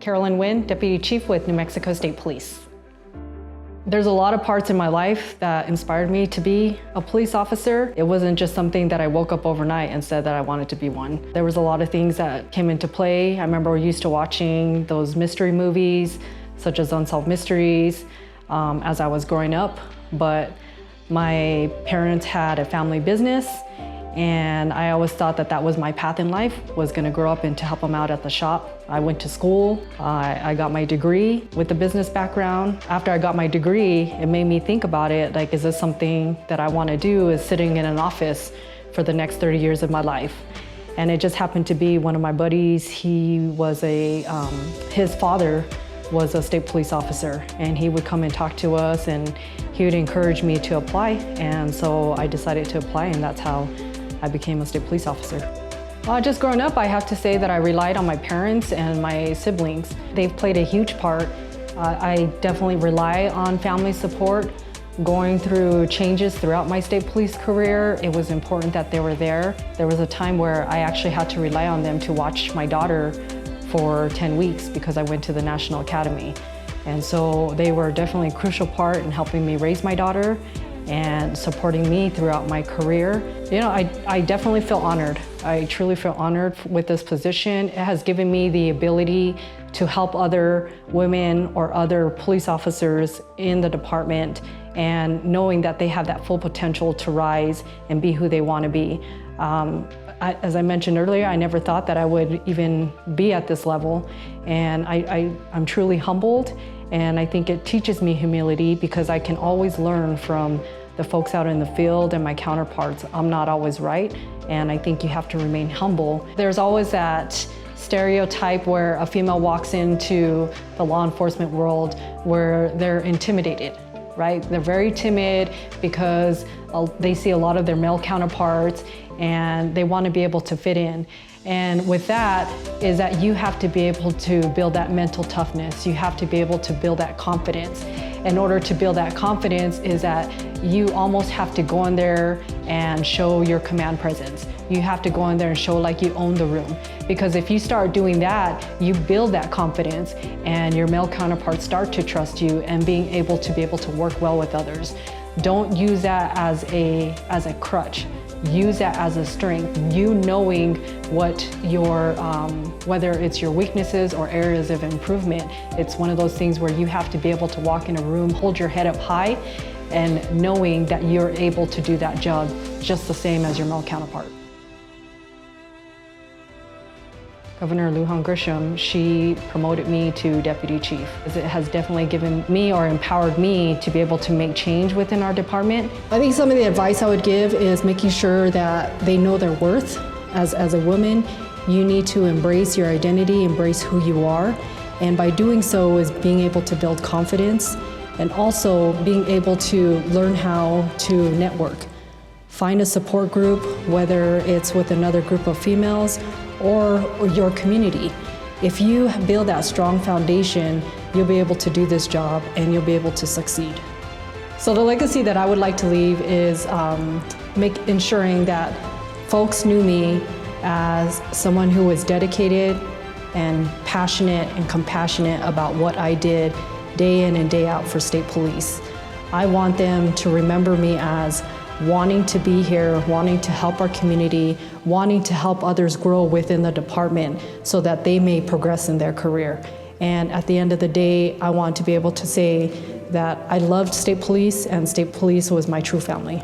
Carolyn Huynh, Deputy Chief with New Mexico State Police. There's a lot of parts in my life that inspired me to be a police officer. It wasn't just something that I woke up overnight and said that I wanted to be one. There was a lot of things that came into play. I remember used to watching those mystery movies, such as Unsolved Mysteries, as I was growing up. But my parents had a family business, and I always thought that that was my path in life, was gonna grow up and to help them out at the shop. I went to school, I got my degree with the business background. After I got my degree, it made me think about it, like, is this something that I wanna do, is sitting in an office for the next 30 years of my life? And it just happened to be one of my buddies, he was his father was a state police officer, and he would come and talk to us, and he would encourage me to apply. And so I decided to apply, and that's how I became a state police officer. Just growing up, I have to say that I relied on my parents and my siblings. They've played a huge part. I definitely rely on family support. Going through changes throughout my state police career, it was important that they were there. There was a time where I actually had to rely on them to watch my daughter for 10 weeks because I went to the National Academy. And so they were definitely a crucial part in helping me raise my daughter and supporting me throughout my career. You know, I definitely feel honored. I truly feel honored with this position. It has given me the ability to help other women or other police officers in the department, and knowing that they have that full potential to rise and be who they want to be. As I mentioned earlier, I never thought that I would even be at this level, and I'm truly humbled, and I think it teaches me humility because I can always learn from the folks out in the field and my counterparts. I'm not always right, and I think you have to remain humble. There's always that stereotype where a female walks into the law enforcement world where they're intimidated, right? They're very timid because they see a lot of their male counterparts and they want to be able to fit in. And with that is that you have to be able to build that mental toughness. You have to be able to build that confidence. In order to build that confidence is that you almost have to go in there and show your command presence. You have to go in there and show like you own the room. Because if you start doing that, you build that confidence and your male counterparts start to trust you and being able to work well with others. Don't use that as a crutch. Use that as a strength. You knowing what your, whether it's your weaknesses or areas of improvement, it's one of those things where you have to be able to walk in a room, hold your head up high, and knowing that you're able to do that job just the same as your male counterpart. Governor Huynh, she promoted me to Deputy Chief. It has definitely given me or empowered me to be able to make change within our department. I think some of the advice I would give is making sure that they know their worth. As a woman, you need to embrace your identity, embrace who you are. And by doing so is being able to build confidence and also being able to learn how to network. Find a support group, whether it's with another group of females or your community. If you build that strong foundation, you'll be able to do this job and you'll be able to succeed. So the legacy that I would like to leave is ensuring that folks knew me as someone who was dedicated and passionate and compassionate about what I did day in and day out for state police. I want them to remember me as wanting to be here, wanting to help our community, wanting to help others grow within the department so that they may progress in their career. And at the end of the day, I want to be able to say that I loved state police and state police was my true family.